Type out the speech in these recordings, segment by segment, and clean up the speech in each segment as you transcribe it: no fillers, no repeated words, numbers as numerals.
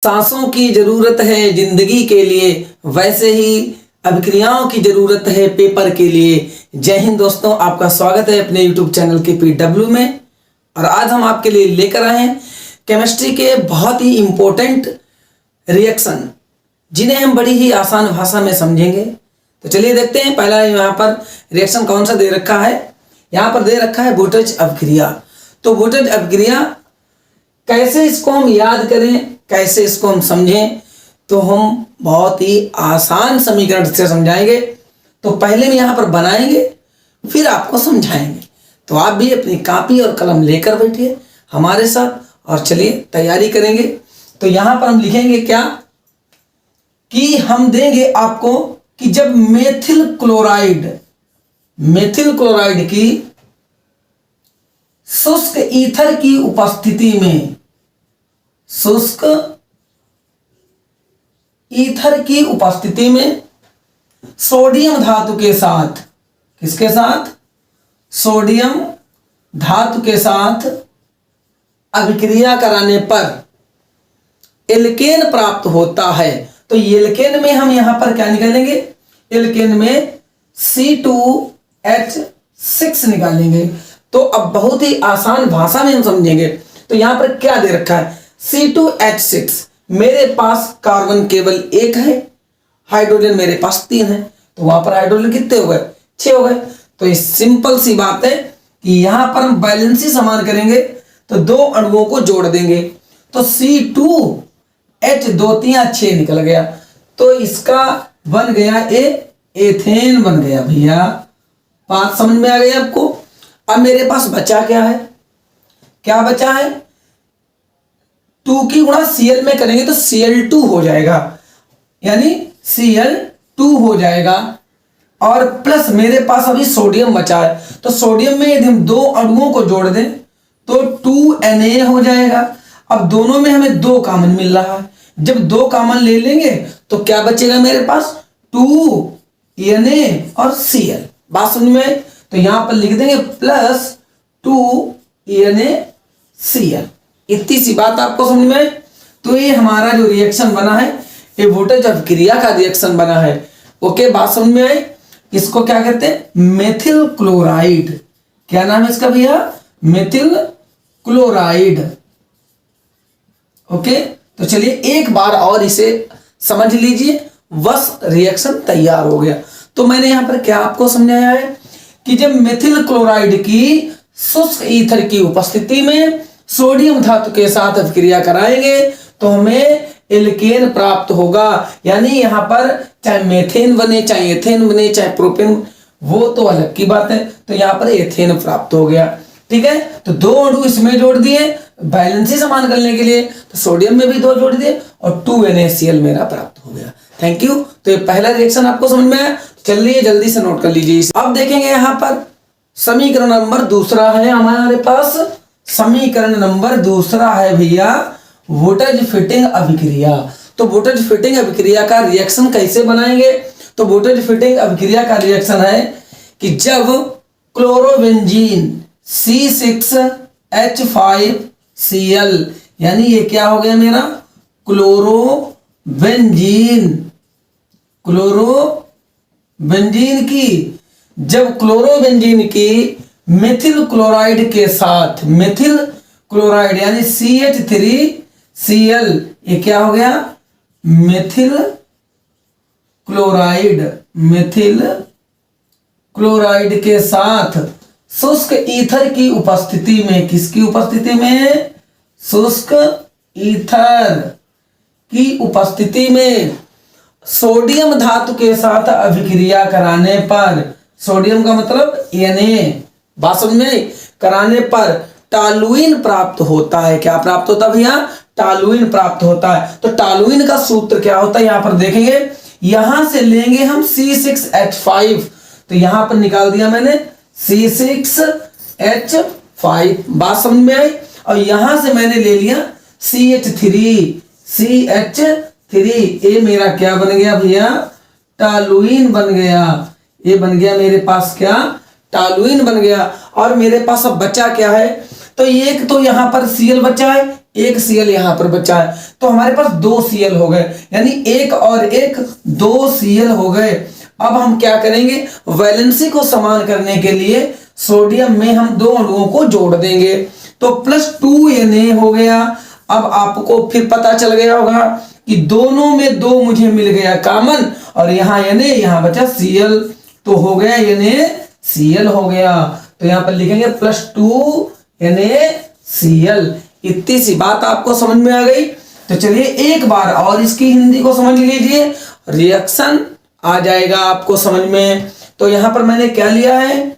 सांसों की जरूरत है जिंदगी के लिए, वैसे ही अभिक्रियाओं की जरूरत है पेपर के लिए। जय हिंद दोस्तों, आपका स्वागत है अपने YouTube चैनल के PW में। और आज हम आपके लिए लेकर आए हैं केमिस्ट्री के बहुत ही इंपॉर्टेंट रिएक्शन, जिन्हें हम बड़ी ही आसान भाषा में समझेंगे। तो चलिए देखते हैं। पहला यहाँ पर रिएक्शन कौन सा दे रखा है। यहाँ पर दे रखा है वोल्टेज अभिक्रिया। तो वोल्टेज अभिक्रिया कैसे इसको हम याद करें, कैसे इसको हम समझें, तो हम बहुत ही आसान समीकरण से समझाएंगे। तो पहले हम यहाँ पर बनाएंगे, फिर आपको समझाएंगे। तो आप भी अपनी कॉपी और कलम लेकर बैठिए हमारे साथ और चलिए तैयारी करेंगे। तो यहाँ पर हम लिखेंगे क्या कि हम देंगे आपको कि जब मेथिल क्लोराइड की शुष्क ईथर की उपस्थिति में, शुष्क ईथर की उपस्थिति में सोडियम धातु के साथ, किसके साथ, सोडियम धातु के साथ अभिक्रिया कराने पर एल्केन प्राप्त होता है। तो एल्केन में हम यहां पर क्या निकालेंगे, एल्केन में C2H6 निकालेंगे। तो अब बहुत ही आसान भाषा में हम समझेंगे। तो यहां पर क्या दे रखा है, C2H6। मेरे पास कार्बन केवल एक है, हाइड्रोजन मेरे पास 3 है। तो वहां पर हाइड्रोजन कितने हो गए, 6 हो गए। तो ये सिंपल सी बात है कि यहां पर हम बैलेंसी समान करेंगे तो 2 अणुओं को जोड़ देंगे। तो C2H2 निकल गया। तो इसका बन गया एथेन बन गया। भैया बात समझ में आ गई आपको। अब मेरे पास बचा क्या है, क्या बचा है, 2 की गुणा Cl में करेंगे तो Cl2 हो जाएगा, यानी Cl2 हो जाएगा। और प्लस मेरे पास अभी सोडियम बचा है। तो सोडियम में यदि हम 2 अणुओं को जोड़ दें तो 2Na हो जाएगा। अब दोनों में हमें 2 कॉमन मिल रहा है। जब 2 कॉमन ले लेंगे तो क्या बचेगा मेरे पास, 2Na और Cl। बात समझ में आई। तो यहां पर लिख देंगे प्लस 2NaCl। इतनी सी बात आपको समझ में आई। तो ये हमारा जो रिएक्शन बना है, ये वोल्टेज अभिक्रिया का रिएक्शन बना है। ओके, बात समझ में आई। इसको क्या कहते हैं, मेथिल क्लोराइड। क्या नाम है इसका भैया, मेथिल क्लोराइड। ओके, तो चलिए एक बार और इसे समझ लीजिए, बस रिएक्शन तैयार हो गया। तो मैंने यहां पर क्या आपको समझाया है कि जब मेथिल क्लोराइड की शुष्क ईथर की उपस्थिति में सोडियम धातु के साथ अभिक्रिया कराएंगे तो हमें एल्केन प्राप्त होगा। यानी यहां पर चाहे मेथेन बने, चाहे एथेन बने, चाहे प्रोपेन, वो तो अलग की बात है। तो यहां पर एथेन प्राप्त हो गया। ठीक है, तो 2 अणु इसमें जोड़ दिए बैलेंसी समान करने के लिए। तो सोडियम में भी 2 जोड़ दिए और 2NaCl मेरा प्राप्त हो गया। Thank you. तो ये पहला रिएक्शन आपको समझ में आया। चलिए जल्दी से नोट कर लीजिए। अब देखेंगे यहां पर समीकरण नंबर दूसरा है हमारे पास। समीकरण नंबर दूसरा है भैया वोल्टेज फिटिंग अभिक्रिया। तो वोल्टेज फिटिंग अभिक्रिया का रिएक्शन कैसे बनाएंगे। तो वोल्टेज फिटिंग अभिक्रिया का रिएक्शन है कि जब क्लोरोबेंजीन C6H5Cl, यानी ये क्या हो गया मेरा, क्लोरोबेंजीन की, जब क्लोरोबेंजीन की मेथिल क्लोराइड के साथ, मेथिल क्लोराइड यानी CH3Cl, ये क्या हो गया, मेथिल क्लोराइड के साथ शुष्क ईथर की उपस्थिति में, किसकी उपस्थिति में, शुष्क ईथर की उपस्थिति में सोडियम धातु के साथ अभिक्रिया कराने पर, सोडियम का मतलब Na, बात समझ में, कराने पर टॉलुइन प्राप्त होता है। क्या प्राप्त होता है भैया, टॉलुइन प्राप्त होता है। तो टॉलुइन का सूत्र क्या होता है यहां पर देखेंगे। यहां से लेंगे हम C6H5, तो यहां पर निकाल दिया मैंने C6H5, बात समझ में आई। और यहां से मैंने ले लिया CH3, ये मेरा क्या बन गया भैया, टॉलुइन बन गया। ये बन गया मेरे पास क्या, टॉलुइन बन गया। और मेरे पास अब बचा क्या है, तो एक तो यहाँ पर Cl बचा है, एक Cl यहाँ पर बचा है, तो हमारे पास 2 Cl हो गए, यानी एक और एक 2 Cl हो गए। अब हम क्या करेंगे, वैलेंसी को समान करने के लिए सोडियम में हम 2 अणुओं को जोड़ देंगे, तो +2 Na हो गया। अब आपको फिर पता चल गया होगा कि दोनों में 2 मुझे मिल गया कॉमन, और यहाँ Na, यहाँ बचा Cl, तो हो गया NaCl हो गया। तो यहाँ पर लिखेंगे +2 NaCl। इतनी सी बात आपको समझ में आ गई। तो चलिए एक बार और इसकी हिंदी को समझ लीजिए, रिएक्शन आ जाएगा आपको समझ में। तो यहाँ पर मैंने क्या लिया है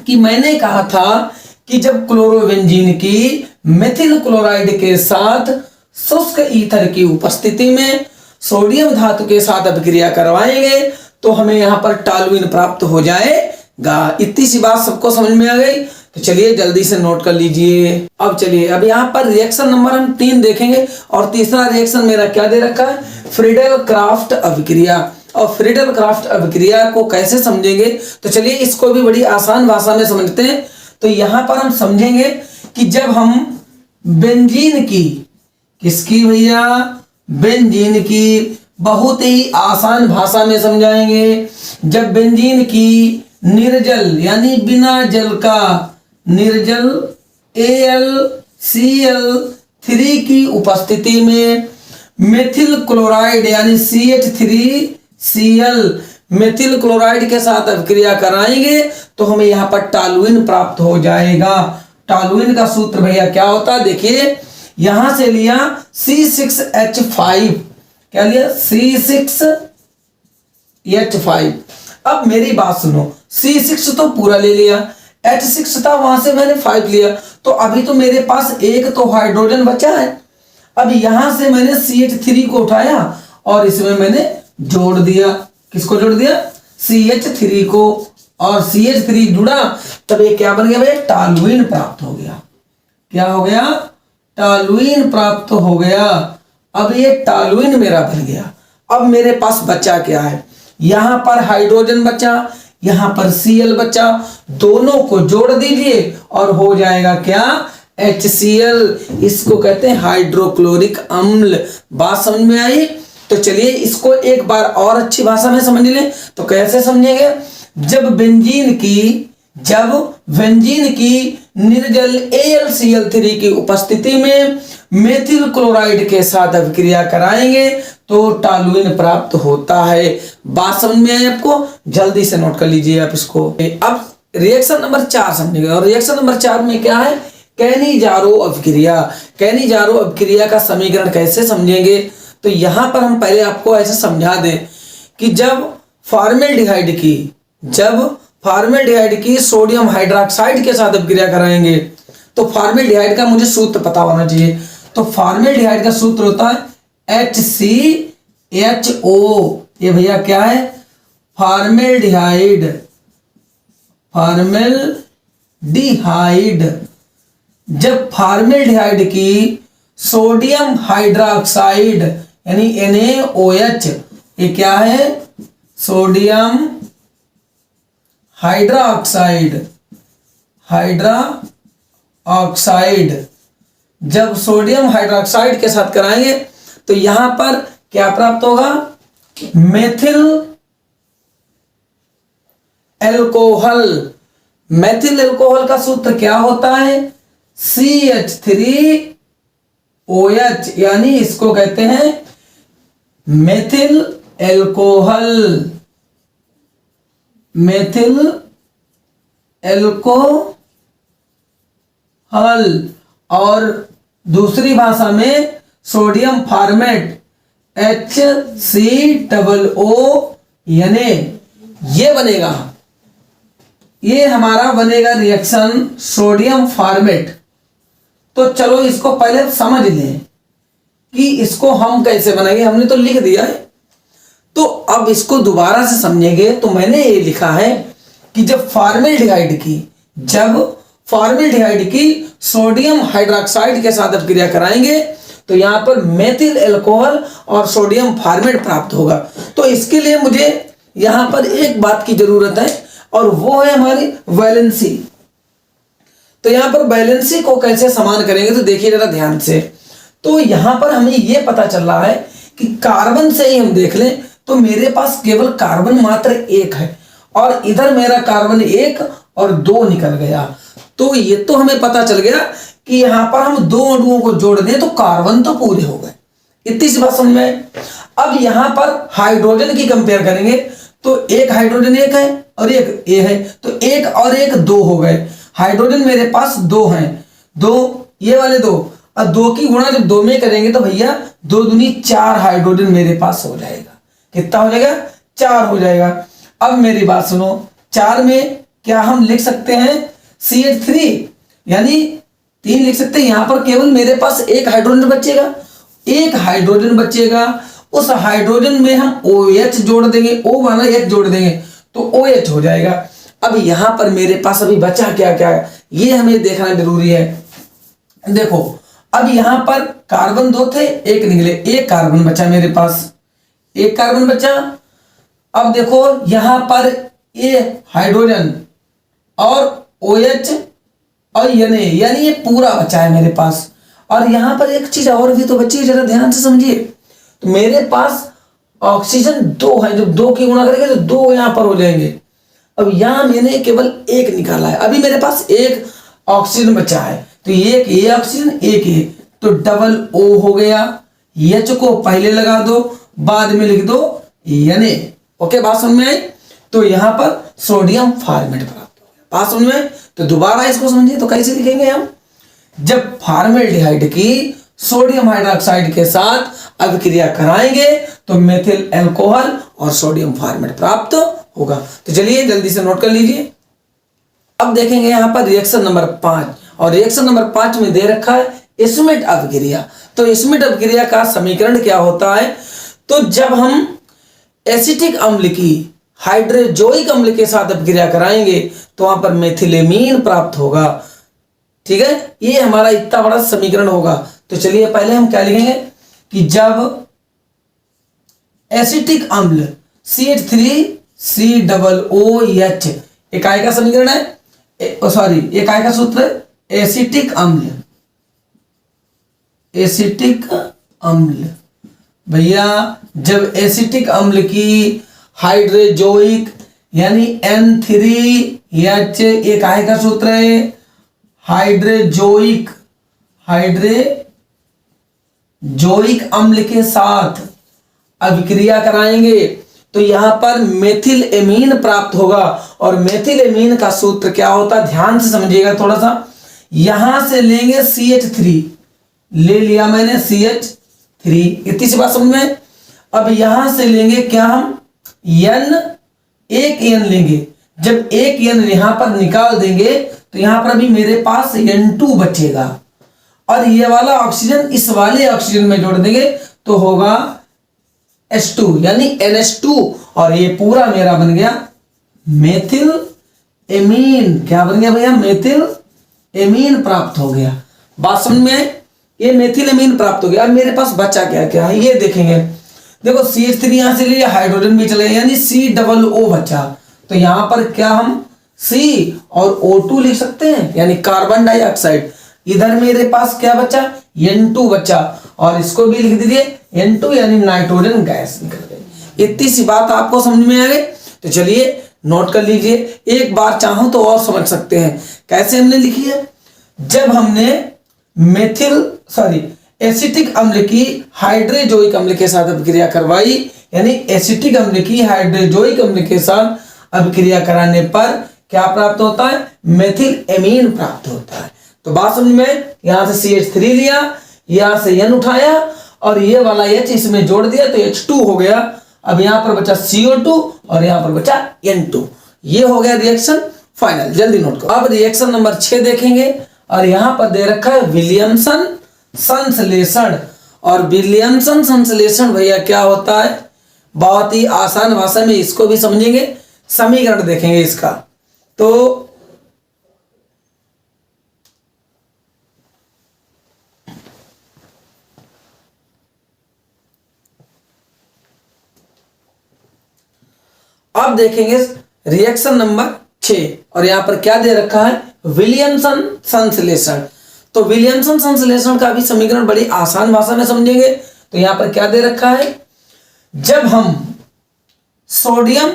कि मैंने कहा था कि जब क्लोरोबेंजीन की मेथिल क्लोराइड के साथ शुष्क ईथर की उपस्थिति में सोडियम धातु के साथ अभिक्रिया करवाएंगे तो हमें यहाँ पर टॉलुइन प्राप्त हो जाएगा। इतनी सी बात सबको समझ में आ गई। तो चलिए जल्दी से नोट कर लीजिए। अब चलिए अब यहाँ पर रिएक्शन नंबर हम 3 देखेंगे, और तीसरा रिएक्शन मेरा क्या दे रखा है, फ्रीडल क्राफ्ट अभिक्रिया। और फ्रीडल क्राफ्ट अभिक्रिया को कैसे समझेंगे, तो चलिए इसको भी बड़ी आसान भाषा में समझते हैं। तो यहाँ पर हम समझेंगे कि जब हम बेंजीन की, किसकी भैया, बेंजीन की, बहुत ही आसान भाषा में समझाएंगे। जब बेंजीन की निर्जल यानी बिना जल का निर्जल AlCl3 की उपस्थिति में मेथिल क्लोराइड यानी CH3Cl मेथिल क्लोराइड के साथ अभिक्रिया कराएंगे तो हमें यहाँ पर टॉलुइन प्राप्त हो जाएगा। टॉलुइन का सूत्र भैया क्या होता है, देखिए यहां से लिया C6H5, क्या लिया, C6H5। अब मेरी बात सुनो, C6 तो पूरा ले लिया, H6 था वहां से मैंने 5 लिया, तो अभी तो मेरे पास एक तो हाइड्रोजन बचा है। अब यहां से मैंने CH3 को उठाया और इसमें मैंने जोड़ दिया, किसको जोड़ दिया, CH3 को, और CH3 जुड़ा तब ये क्या बन गया भाई, टॉलुइन प्राप्त हो गया। क्या हो गया, टॉलुइन प्राप्त हो गया। अब ये टॉलुइन मेरा बन गया। अब मेरे पास बचा क्या है, यहां पर हाइड्रोजन बचा, यहां पर Cl बचा, दोनों को जोड़ दीजिए और हो जाएगा क्या, HCl। इसको कहते हैं हाइड्रोक्लोरिक अम्ल। बात समझ में आई। तो चलिए इसको एक बार और अच्छी भाषा में समझ लें। तो कैसे समझेंगे, जब बेंजीन की निर्जल AlCl3 की उपस्थिति में मेथिल क्लोराइड के साथ अभिक्रिया कराएंगे तो टॉलुइन प्राप्त होता है। बात समझ में आई आपको, जल्दी से नोट कर लीजिए आप इसको। अब रिएक्शन नंबर 4 समझेंगे, और रिएक्शन नंबर 4 में क्या है, कैनिजारो अभिक्रिया। कैनिजारो अभिक्रिया का समीकरण कैसे समझेंगे, तो यहां पर हम पहले आपको ऐसे समझा दें कि जब फॉर्मेल्डिहाइड की सोडियम हाइड्रोक्साइड के साथ अभिक्रिया कराएंगे तो फॉर्मेल्डिहाइड का मुझे सूत्र पता होना चाहिए। तो फॉर्मेल्डिहाइड का सूत्र होता है HCHO। ये भैया क्या है, फॉर्मेल्डिहाइड। जब फॉर्मेल्डिहाइड की सोडियम हाइड्रोक्साइड यानी NaOH, ये क्या है, सोडियम हाइड्रोक्साइड, जब सोडियम हाइड्रोक्साइड के साथ कराएंगे तो यहां पर क्या प्राप्त होगा, मेथिल एल्कोहल। मेथिल एल्कोहल का सूत्र क्या होता है, CH3OH, यानी इसको कहते हैं मेथिल एल्कोहल। और दूसरी भाषा में सोडियम फॉर्मेट HCOO, यानी ये बनेगा, ये हमारा बनेगा रिएक्शन सोडियम फॉर्मेट। तो चलो इसको पहले समझ लें कि इसको हम कैसे बनाएंगे, हमने तो लिख दिया है। तो अब इसको दोबारा से समझेंगे। तो मैंने ये लिखा है कि जब फॉर्मेल्डिहाइड की सोडियम हाइड्रोक्साइड के साथ अभिक्रिया कराएंगे तो यहां पर मेथिल एल्कोहल और सोडियम फॉर्मेट प्राप्त होगा। तो इसके लिए मुझे यहां पर एक बात की जरूरत है और वो है हमारी वैलेंसी। तो यहाँ पर वैलेंसी को कैसे समान करेंगे, तो देखिए जरा ध्यान से। तो यहाँ पर हमें ये पता चल रहा है कि कार्बन से ही हम देख लें तो मेरे पास केवल कार्बन मात्र एक है, और इधर मेरा कार्बन एक और दो निकल गया। तो ये तो हमें पता चल गया कि यहाँ पर हम दो अणुओं को जोड़ दें तो कार्बन तो पूरे हो गए। इतनी सी बात समझ में आए। अब यहाँ पर हाइड्रोजन की कंपेयर करेंगे तो एक हाइड्रोजन एक है और एक ए है, तो एक और एक दो हो गए। हाइड्रोजन मेरे पास दो हैं, दो ये वाले दो, और दो की गुणा जब दो में करेंगे तो भैया दो दूनी चार हाइड्रोजन मेरे पास हो जाएगा। कितना हो जाएगा? चार हो जाएगा। अब मेरी बात सुनो, चार में क्या हम लिख सकते हैं CH3, यानी तीन लिख सकते हैं। यहां पर केवल मेरे पास एक हाइड्रोजन बचेगा, एक हाइड्रोजन बचेगा। उस हाइड्रोजन में हम OH जोड़ देंगे, O वाला H जोड़ देंगे तो OH हो जाएगा। अब यहां पर मेरे पास अभी बचा क्या क्या, ये हमें देखना जरूरी है। देखो अब यहां पर कार्बन दो थे, एक निकले, एक कार्बन बचा मेरे पास, एक कार्बन बचा। अब देखो यहां पर ये हाइड्रोजन और OH और यानी ये पूरा बचा है मेरे पास। और यहां पर एक चीज और भी तो बची है, जरा ध्यान से समझिए। तो मेरे पास ऑक्सीजन दो है, जब दो की गुणा करेंगे तो दो यहां पर हो जाएंगे। अब यहां मैंने केवल एक निकाला है, अभी मेरे पास एक ऑक्सीजन बचा है, तो एक ये ऑक्सीजन एक ये, तो डबल O हो गया। H को पहले लगा दो, बाद में लिख दो Na। ओके, बात समझ में आई। तो यहां पर सोडियम फॉर्मेट प्राप्त हो गया। बात समझ में आई। तो दोबारा इसको समझिए, तो कैसे लिखेंगे हम, जब फॉर्मेल्डिहाइड की सोडियम हाइड्रोक्साइड के साथ अभिक्रिया कराएंगे तो मेथिल अल्कोहल और सोडियम फॉर्मेट प्राप्त होगा। तो चलिए जल्दी से नोट कर लीजिए। अब देखेंगे यहां पर रिएक्शन नंबर 5, और रिएक्शन नंबर 5 में दे रखा है स्मिट अभिक्रिया। तो स्मिट अभिक्रिया का समीकरण क्या होता है, तो जब हम एसिटिक अम्ल की हाइड्रोजोइक अम्ल के साथ अभिक्रिया कराएंगे तो वहां पर मेथिलेमीन प्राप्त होगा। ठीक है, ये हमारा इतना बड़ा समीकरण होगा। तो चलिए पहले हम क्या लिखेंगे कि जब एसिटिक अम्ल CH3COOH इकाई का समीकरण है, सॉरी इकाई का सूत्र है एसिटिक अम्ल, एसिटिक अम्ल भैया जब एसिटिक अम्ल की हाइड्रोजोइक यानी N3H इकाई का सूत्र है हाइड्रोजोइक अम्ल के साथ अभिक्रिया कराएंगे तो यहां पर मेथिल एमीन प्राप्त होगा। और मेथिल एमीन का सूत्र क्या होता है, ध्यान से समझिएगा थोड़ा सा। यहां से लेंगे CH3, ले लिया मैंने CH3, इतनी सी बात समझ में। अब यहां से लेंगे क्या हम N, एक N लेंगे। जब एक N यहां पर निकाल देंगे तो यहां पर अभी मेरे पास N2 बचेगा, और ये वाला ऑक्सीजन इस वाले ऑक्सीजन में जोड़ देंगे तो होगा H2 यानी NH2, और ये पूरा मेरा बन गया मेथिल एमीन। क्या बन गया भैया, मेथिल एमीन प्राप्त हो गया। बात समझ में, ये मेथिल एमीन प्राप्त हो गया। अब मेरे पास बचा क्या क्या है ये देखेंगे। देखो CH3 यहां से लिए, हाइड्रोजन भी चले यानी COO बचा। तो यहां पर क्या हम C और O2 लिख सकते हैं यानी कार्बन डाइऑक्साइड। इधर मेरे पास क्या बचा, N2 बचा, और इसको भी लिख दीजिए N2 यानी नाइट्रोजन गैस निकल गई। इतनी सी बात आपको समझ में आ गई। तो चलिए नोट कर लीजिए, एक बार चाहो तो और समझ सकते हैं। कैसे हमने लिखी है, जब हमने एसिटिक अम्ल की हाइड्रोजोइक अम्ल के साथ अभिक्रिया करवाई, यानी एसिटिक अम्ल की हाइड्रोजोइक अम्ल के साथ अभिक्रिया कराने पर क्या प्राप्त होता है, मेथिल एमीन प्राप्त होता है। तो बात समझ में, यहां से CH3 लिया, यहां से N उठाया और ये वाला H इसमें जोड़ दिया तो H2 हो गया। अब यहां पर बचा CO2 और यहां पर बचा N2। ये हो गया रिएक्शन फाइनल। जल्दी नोट करो। अब रिएक्शन नंबर 6 देखेंगे, और यहां पर दे रखा है विलियमसन संश्लेषण। और विलियमसन संश्लेषण भैया क्या होता है, बहुत ही आसान भाषा में इसको भी समझेंगे, समीकरण देखेंगे इसका। तो अब देखेंगे रिएक्शन नंबर 6, और यहां पर क्या दे रखा है विलियमसन संश्लेषण। तो विलियमसन संश्लेषण का भी समीकरण बड़ी आसान भाषा में समझेंगे। तो यहां पर क्या दे रखा है, जब हम सोडियम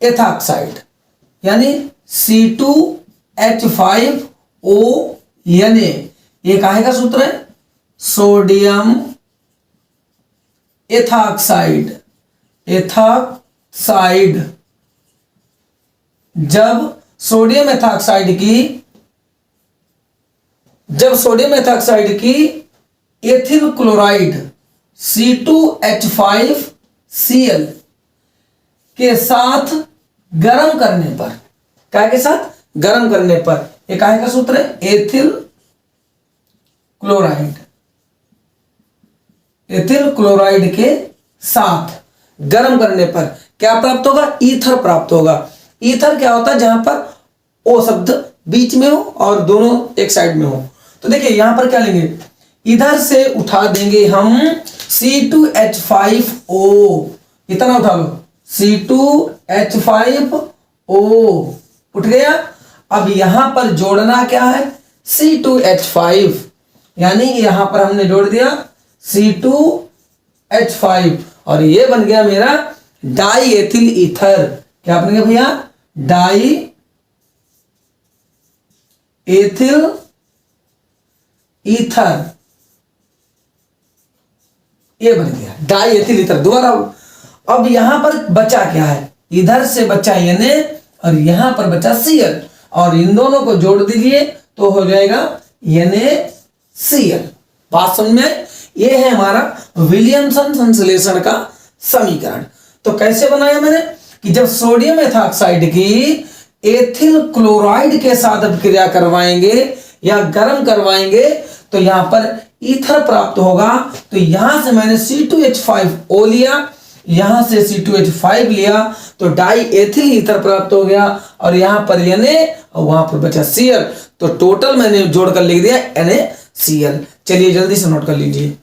एथॉक्साइड यानी C2H5O Na, ये काहे का सूत्र है, सोडियम एथॉक्साइड, जब सोडियम एथॉक्साइड की एथिल क्लोराइड C2H5Cl के साथ गर्म करने पर, क्या के साथ गर्म करने पर, ये काहे का सूत्र है, एथिल क्लोराइड के साथ गर्म करने पर क्या प्राप्त होगा, ईथर प्राप्त होगा। ईथर क्या होता है, जहां पर ओ शब्द बीच में हो और दोनों एक साइड में हो। तो देखिए यहां पर क्या लेंगे, इधर से उठा देंगे हम C2H5O, इतना उठा लो, C2H5O उठ गया। अब यहां पर जोड़ना क्या है, C2H5, यानी यहां पर हमने जोड़ दिया C2H5 और ये बन गया मेरा डाई एथिल ईथर। क्या बन गया भैया, डाई एथिल ईथर, ये बन गया डाई एथिल ईथर। दोबारा अब यहां पर बचा क्या है, इधर से बचा Na और यहां पर बचा Cl और इन दोनों को जोड़ दीजिए तो हो जाएगा NaCl। बात समझ में आई? ये है हमारा विलियमसन संश्लेषण का समीकरण। तो कैसे बनाया मैंने कि जब सोडियम एथॉक्साइड की एथिल क्लोराइड के साथ अभिक्रिया करवाएंगे या गर्म करवाएंगे तो यहां पर ईथर प्राप्त होगा। तो यहां से मैंने C2H5O लिया, यहां से C2H5 लिया तो डाई एथिल ईथर प्राप्त हो गया और यहां पर Na और वहां पर बचा Cl। तो टोटल मैंने जोड़कर लिख दिया NaCl। चलिए जल्दी से नोट कर लीजिए।